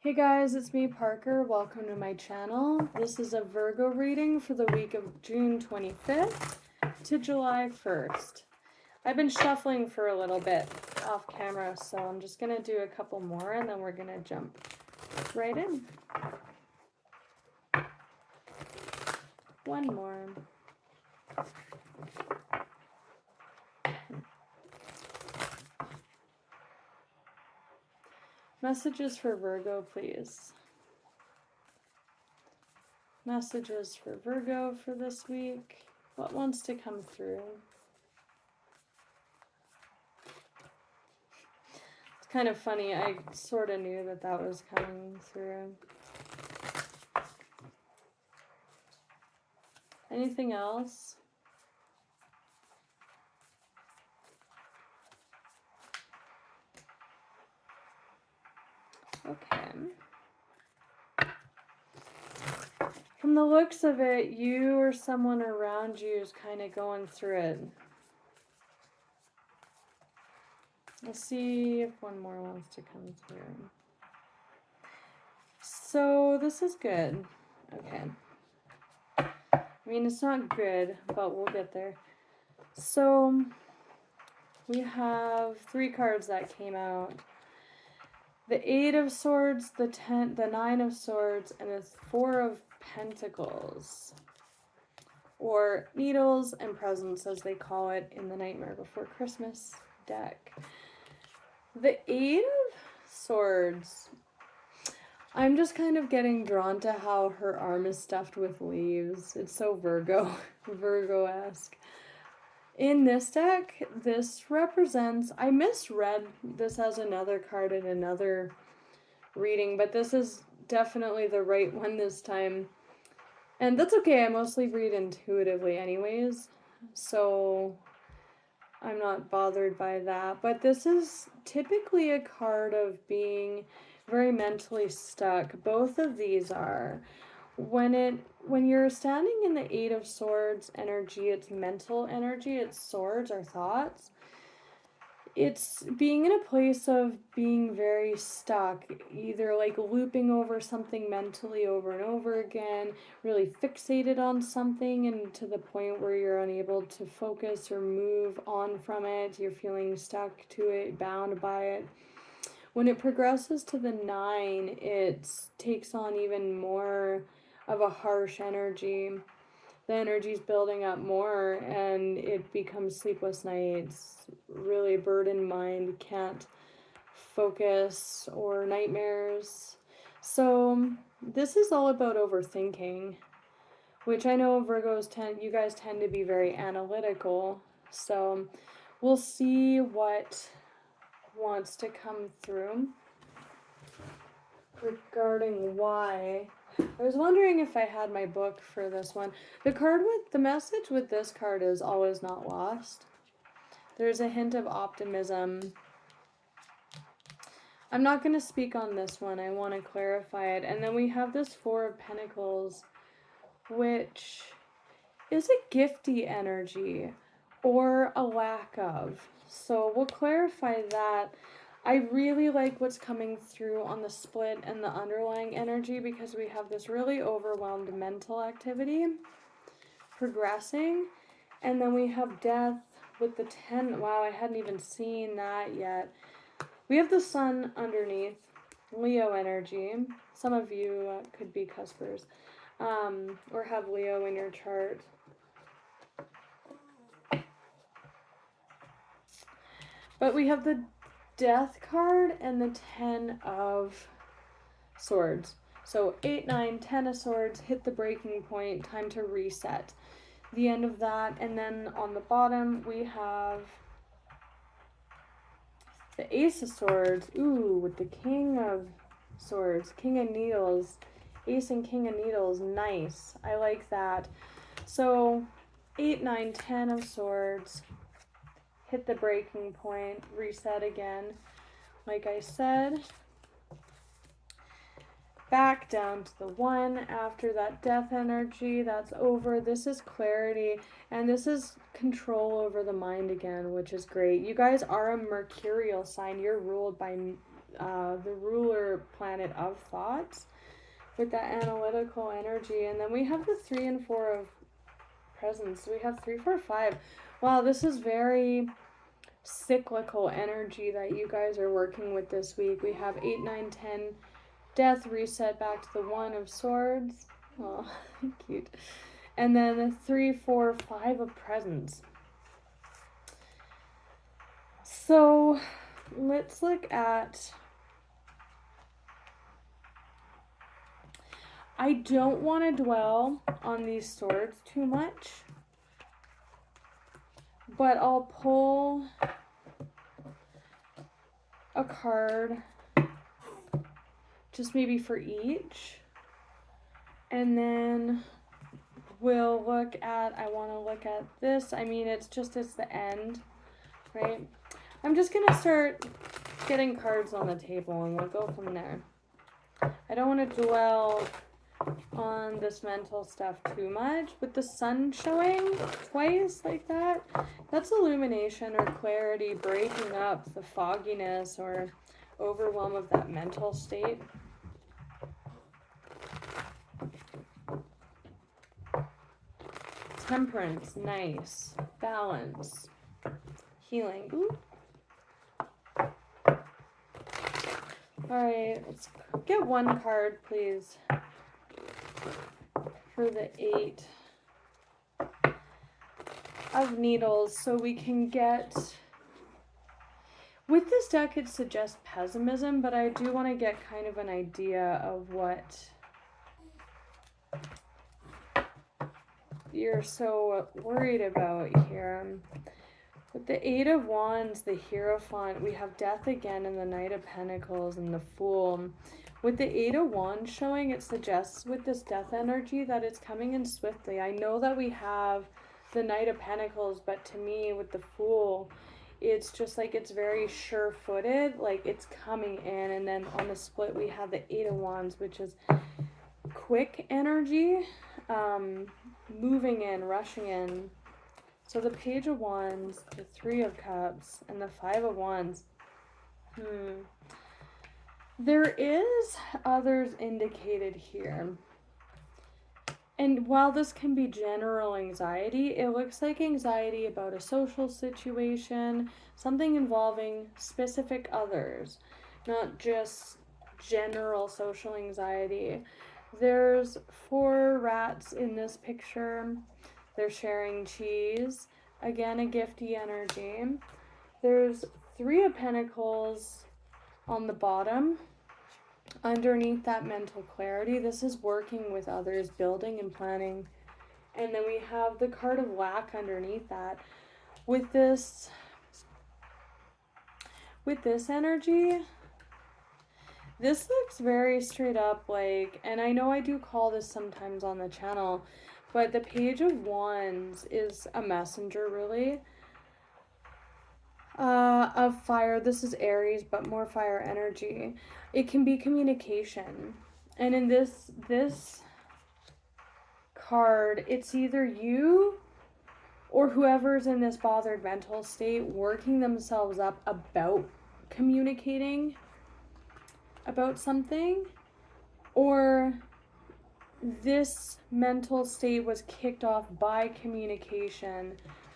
Hey guys, it's me, Parker. Welcome to my channel. This is a Virgo reading for the week of June 25th to July 1st. I've been shuffling for a little bit off camera, so I'm just going to do a couple more and then we're going to jump right in. One more. Messages for Virgo, please. Messages for Virgo for this week. What wants to come through? It's kind of funny. I sort of knew that that was coming through. Anything else? Okay. From the looks of it, you or someone around you is kind of going through it. Let's see if one more wants to come through. So this is good. Okay. I mean, it's not good, but we'll get there. So we have three cards that came out. The Eight of Swords, the Nine of Swords, and the Four of Pentacles. Or Needles and Presents, as they call it in the Nightmare Before Christmas deck. The Eight of Swords. I'm just kind of getting drawn to how her arm is stuffed with leaves. It's so Virgo-esque. In this deck, this represents, I misread this as another card in another reading, but this is definitely the right one this time. And that's okay, I mostly read intuitively anyways, so I'm not bothered by that. But this is typically a card of being very mentally stuck. Both of these are. When you're standing in the Eight of Swords energy, it's mental energy, it's swords or thoughts. It's being in a place of being very stuck, either like looping over something mentally over and over again, really fixated on something and to the point where you're unable to focus or move on from it. You're feeling stuck to it, bound by it. When it progresses to the 9, it takes on even more of a harsh energy. The energy's building up more and it becomes sleepless nights, really burdened mind, can't focus, or nightmares. So this is all about overthinking, which I know you guys tend to be very analytical. So we'll see what wants to come through regarding why. I was wondering if I had my book for this one. The message with this card is always not lost. There's a hint of optimism. I'm not going to speak on this one. I want to clarify it. And then we have this Four of Pentacles, which is a gifty energy or a lack of. So we'll clarify that. I really like what's coming through on the split and the underlying energy because we have this really overwhelmed mental activity progressing. And then we have death with the 10. Wow, I hadn't even seen that yet. We have the sun underneath, Leo energy. Some of you could be cuspers or have Leo in your chart. But we have the Death card and the 10 of Swords. So 8, 9, 10 of Swords, hit the breaking point, time to reset. The end of that, and then on the bottom we have the Ace of Swords. Ooh, with the King of Swords, King of Needles. Ace and King of Needles, nice. I like that. So 8, 9, 10 of Swords. Hit the breaking point, reset again. Like I said, back down to the 1 after that death energy. That's over. This is clarity, and this is control over the mind again, which is great. You guys are a mercurial sign. You're ruled by the ruler planet of thoughts with that analytical energy. And then we have the 3 and 4 of presence. We have 3, 4, 5. Wow, this is very cyclical energy that you guys are working with this week. We have 8, 9, 10, death, reset back to the 1 of swords. Oh, cute. And then 3, 4, 5 of presence. So let's look at, I don't want to dwell on these swords too much, but I'll pull a card just maybe for each, and then we'll look at, I want to look at this. I mean, it's the end, right? I'm just going to start getting cards on the table and we'll go from there. I don't want to dwell on this mental stuff too much. With the sun showing twice like that, that's illumination or clarity, breaking up the fogginess or overwhelm of that mental state. Temperance, nice. Balance, healing. Ooh. Alright, let's get one card, please, for the 8 of needles, so we can get, with this deck it suggests pessimism, but I do want to get kind of an idea of what you're so worried about here. With the 8 of Wands, the Hierophant, we have Death again and the Knight of Pentacles and the Fool. With the 8 of Wands showing, it suggests with this death energy that it's coming in swiftly. I know that we have the Knight of Pentacles, but to me, with the Fool, it's just like it's very sure-footed, like it's coming in. And then on the split, we have the 8 of Wands, which is quick energy, moving in, rushing in. So the Page of Wands, the 3 of Cups, and the 5 of Wands. There is others indicated here. And while this can be general anxiety, it looks like anxiety about a social situation, something involving specific others, not just general social anxiety. There's 4 rats in this picture. They're sharing cheese. Again, a gifty energy. There's 3 of Pentacles on the bottom. Underneath that mental clarity, this is working with others, building and planning. And then we have the card of lack underneath that. With this energy, this looks very straight up like, and I know I do call this sometimes on the channel, but the Page of Wands is a messenger, really, of fire. This is Aries, but more fire energy. It can be communication. And in this card, it's either you or whoever's in this bothered mental state working themselves up about communicating about something, or this mental state was kicked off by communication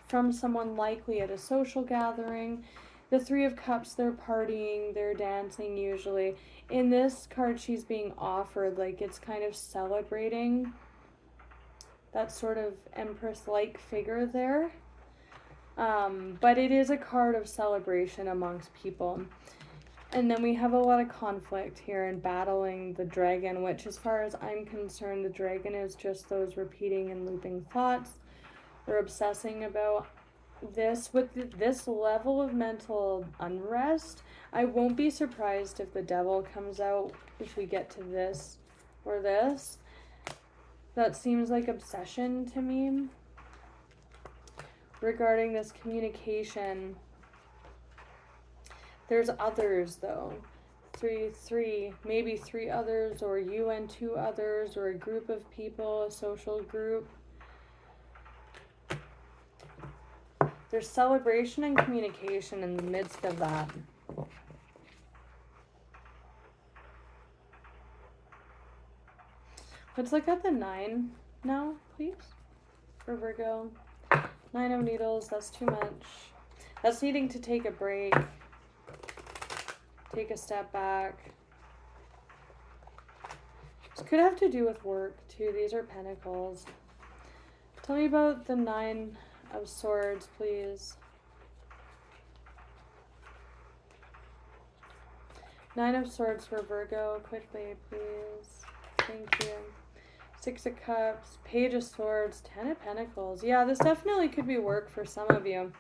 from someone likely at a social gathering. The 3 of Cups, they're partying, they're dancing usually. In this card, she's being offered, like it's kind of celebrating that sort of Empress-like figure there. But it is a card of celebration amongst people. And then we have a lot of conflict here in battling the dragon, which as far as I'm concerned, the dragon is just those repeating and looping thoughts. We're obsessing about this. With this level of mental unrest, I won't be surprised if the devil comes out if we get to this or this. That seems like obsession to me regarding this communication. There's others though. 3, maybe 3 others, or you and 2 others, or a group of people, a social group. There's celebration and communication in the midst of that. Let's look at the 9 now, please, for Virgo. 9 of Needles, that's too much. That's needing to take a break, take a step back. This could have to do with work, too. These are Pentacles. Tell me about the 9 of Swords, please. 9 of Swords for Virgo, quickly, please. Thank you. 6 of Cups, Page of Swords, 10 of Pentacles. Yeah, this definitely could be work for some of you.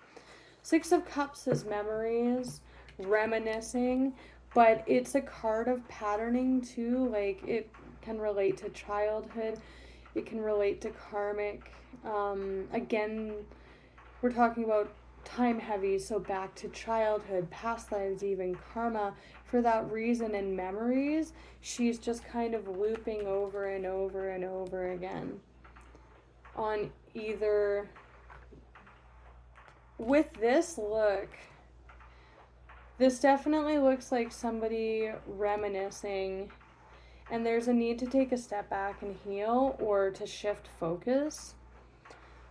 6 of Cups is memories, reminiscing, but it's a card of patterning too. Like, it can relate to childhood. It can relate to karmic. Again, we're talking about time heavy, so back to childhood, past lives, even karma. For that reason, in memories, she's just kind of looping over and over and over again on either. With this look, this definitely looks like somebody reminiscing, and there's a need to take a step back and heal or to shift focus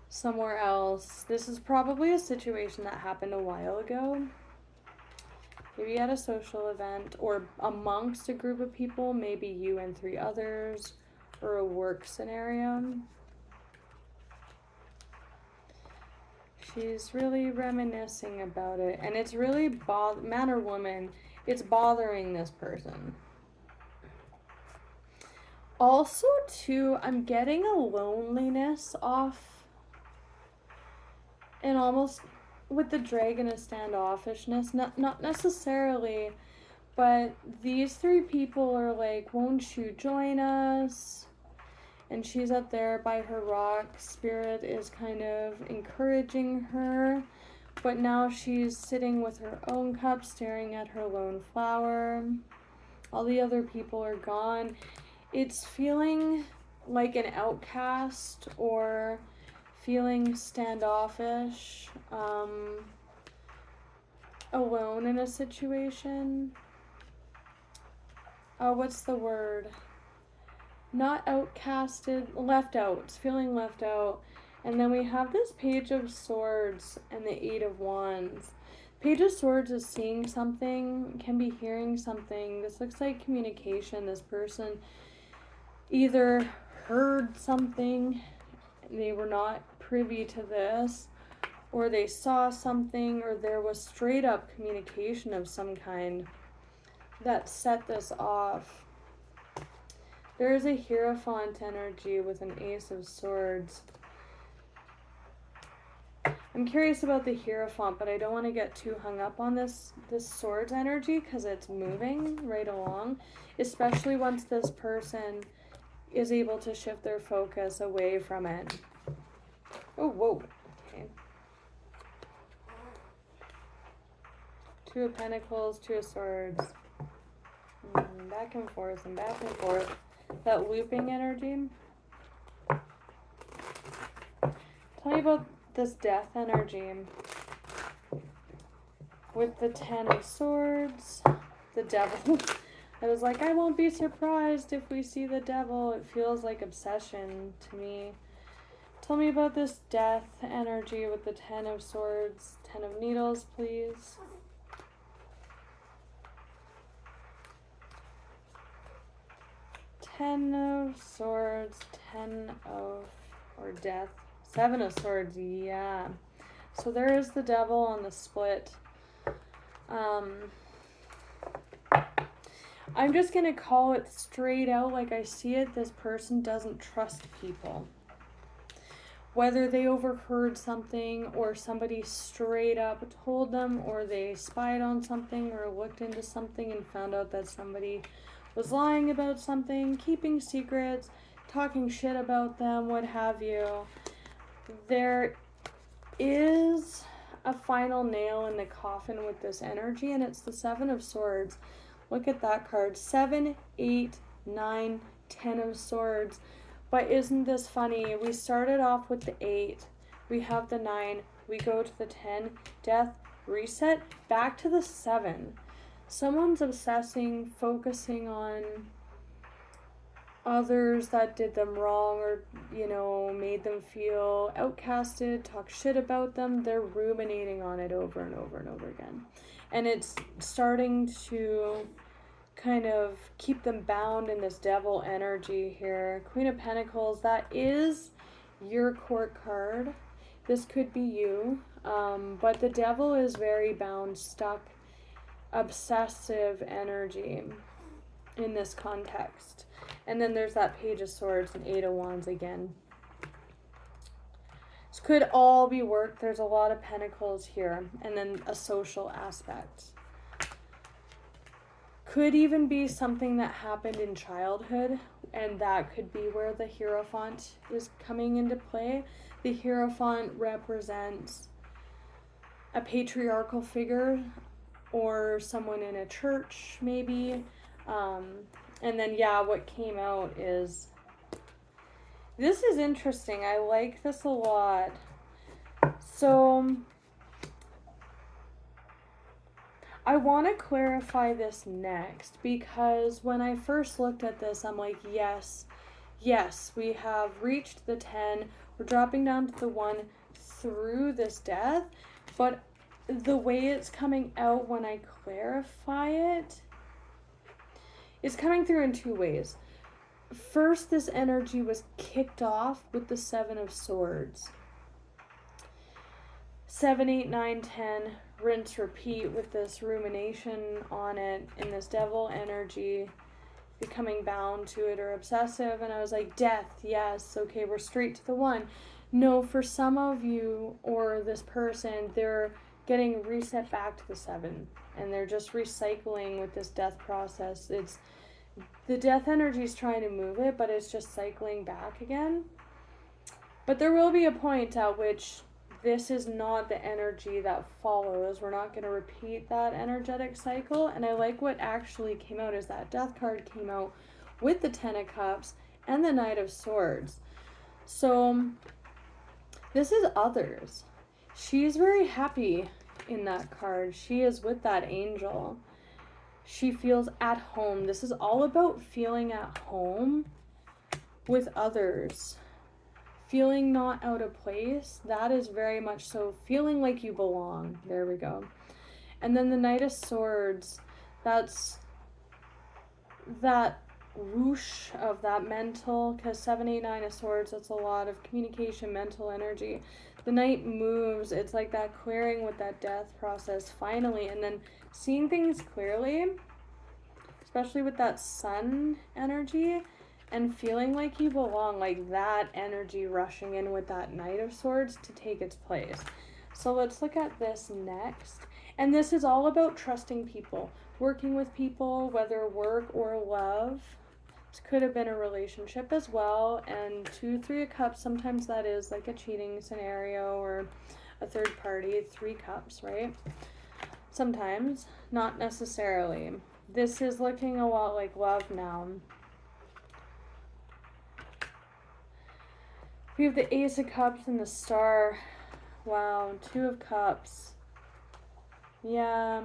somewhere else. This is probably a situation that happened a while ago. Maybe at a social event or amongst a group of people, maybe you and 3 others, or a work scenario. She's really reminiscing about it, and it's really man or woman, it's bothering this person. Also, too, I'm getting a loneliness off, and almost with the dragon, a standoffishness. Not necessarily, but these 3 people are like, won't you join us? And she's up there by her rock. Spirit is kind of encouraging her, but now she's sitting with her own cup, staring at her lone flower. All the other people are gone. It's feeling like an outcast or feeling standoffish, alone in a situation. What's the word? Not outcasted, left out. It's feeling left out. And then we have this Page of Swords and the 8 of Wands. Page of Swords is seeing something, can be hearing something. This looks like communication. This person either heard something, they were not privy to this, or they saw something, or there was straight up communication of some kind that set this off. There is a Hierophant energy with an Ace of Swords. I'm curious about the Hierophant, but I don't want to get too hung up on this Swords energy because it's moving right along, especially once this person is able to shift their focus away from it. Oh, whoa. Okay. 2 of Pentacles, 2 of Swords. Back and forth and back and forth. That looping energy. Tell me about this death energy. With the 10 of Swords, the Devil. I was like, I won't be surprised if we see the Devil. It feels like obsession to me. Tell me about this death energy with the 10 of Swords, 10 of Needles, please. Ten of Swords, 10 of, or Death, 7 of Swords, yeah. So there is the Devil on the split. I'm just going to call it straight out like I see it. This person doesn't trust people. Whether they overheard something or somebody straight up told them, or they spied on something or looked into something and found out that somebody was lying about something, keeping secrets, talking shit about them, what have you. There is a final nail in the coffin with this energy, and it's the 7 of Swords. Look at that card. 7, 8, 9, 10 of Swords. But isn't this funny? We started off with the 8. We have the 9. We go to the 10. Death, reset, back to the 7. Someone's obsessing, focusing on others that did them wrong or, you know, made them feel outcasted, talk shit about them. They're ruminating on it over and over and over again. And it's starting to kind of keep them bound in this devil energy here. Queen of Pentacles, that is your court card. This could be you. But the devil is very bound, stuck, obsessive energy in this context. And then there's that Page of Swords and Eight of Wands again. This could all be work. There's a lot of pentacles here. And then a social aspect. Could even be something that happened in childhood. And that could be where the Hierophant is coming into play. The Hierophant represents a patriarchal figure or someone in a church, maybe. And then, yeah, what came out is... This is interesting. I like this a lot. So, I want to clarify this next, because when I first looked at this, I'm like, yes, we have reached the 10. We're dropping down to the 1 through this death. But the way it's coming out when I clarify it, it's coming through in two ways. First, this energy was kicked off with the 7 of Swords. 7, 8, 9, 10, rinse, repeat with this rumination on it in this devil energy, becoming bound to it or obsessive. And I was like, death, yes, okay, we're straight to the 1. No, for some of you or this person, they're getting reset back to the 7. And they're just recycling with this death process. It's the death energy is trying to move it, but it's just cycling back again. But there will be a point at which this is not the energy that follows. We're not going to repeat that energetic cycle. And I like what actually came out is that death card came out with the 10 of Cups and the Knight of Swords. So this is others. She's very happy in that card. She is with that angel. She feels at home. This is all about feeling at home with others. Feeling not out of place. That is very much so. Feeling like you belong. There we go. And then the Knight of Swords. That's that whoosh of that mental. Because 7, 8, 9 of Swords, that's a lot of communication, mental energy. The Knight moves. It's like that clearing with that death process finally. And then seeing things clearly, especially with that sun energy, and feeling like you belong, like that energy rushing in with that Knight of Swords to take its place. So let's look at this next. And this is all about trusting people, working with people, whether work or love. This could have been a relationship as well. And 2, 3 of Cups, sometimes that is like a cheating scenario or a third party. 3 Cups, right? Sometimes, not necessarily. This is looking a lot like love now. We have the Ace of Cups and the Star. Wow, 2 of Cups. Yeah.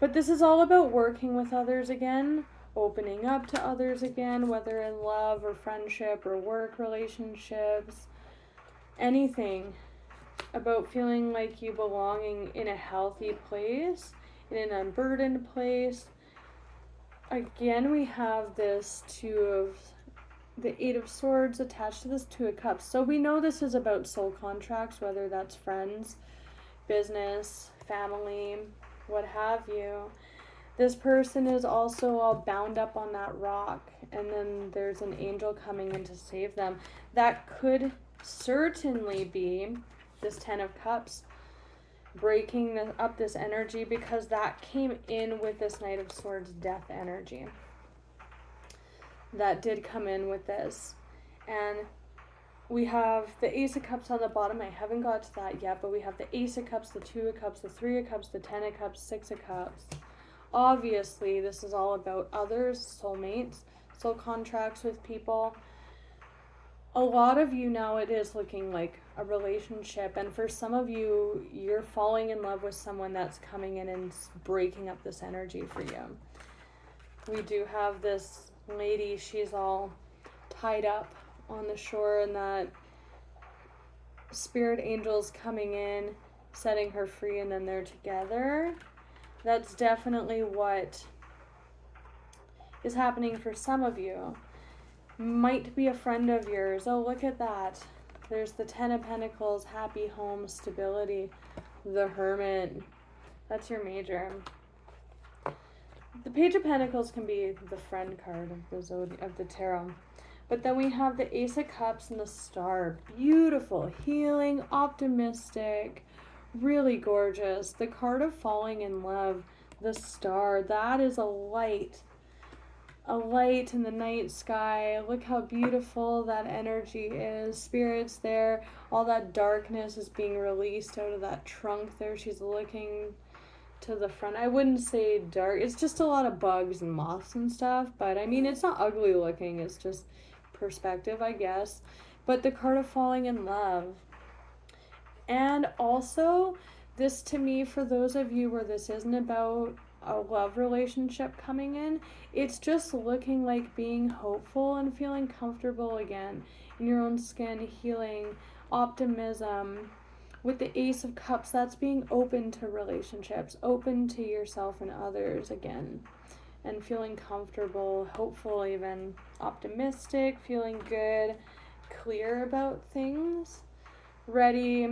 But this is all about working with others again, opening up to others again, whether in love or friendship or work relationships, anything. About feeling like you belonging in a healthy place, in an unburdened place. Again, we have this the 8 of Swords attached to this 2 of Cups. So we know this is about soul contracts, whether that's friends, business, family, what have you. This person is also all bound up on that rock, and then there's an angel coming in to save them. That could certainly be this 10 of Cups breaking up this energy, because that came in with this Knight of Swords death energy. That did come in with this. And we have the Ace of Cups on the bottom. I haven't got to that yet, but we have the Ace of Cups, the 2 of Cups, the 3 of Cups, the 10 of Cups, 6 of Cups. Obviously, this is all about others, soulmates, soul contracts with people. A lot of you now, it is looking like a relationship, and for some of you, you're falling in love with someone that's coming in and breaking up this energy for you. We do have this lady, she's all tied up on the shore, and that spirit angel's coming in, setting her free, and then they're together. That's definitely what is happening for some of you. Might be a friend of yours. Oh, look at that. There's the Ten of Pentacles, happy home, stability, the Hermit. That's your major. The Page of Pentacles can be the friend card of the tarot. But then we have the Ace of Cups and the Star. Beautiful, healing, optimistic, really gorgeous. The card of falling in love, the Star. That is a light in the night sky. Look how beautiful that energy is. Spirit's there. All that darkness is being released out of that trunk there. She's looking to the front. I wouldn't say dark. It's just a lot of bugs and moths and stuff. But I mean, it's not ugly looking. It's just perspective, I guess. But the card of falling in love. And also, this to me, for those of you where this isn't about a love relationship coming in, it's just looking like being hopeful and feeling comfortable again in your own skin, healing, optimism. With the Ace of Cups, that's being open to relationships, open to yourself and others again, and feeling comfortable, hopeful, even optimistic, feeling good, clear about things, ready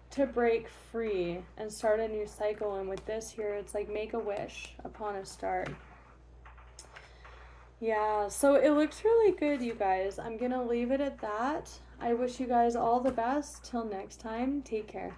to break free and start a new cycle. And with this here, it's like make a wish upon a start. Yeah, so it looks really good, you guys. I'm gonna leave it at that. I wish you guys all the best. Till next time, take care.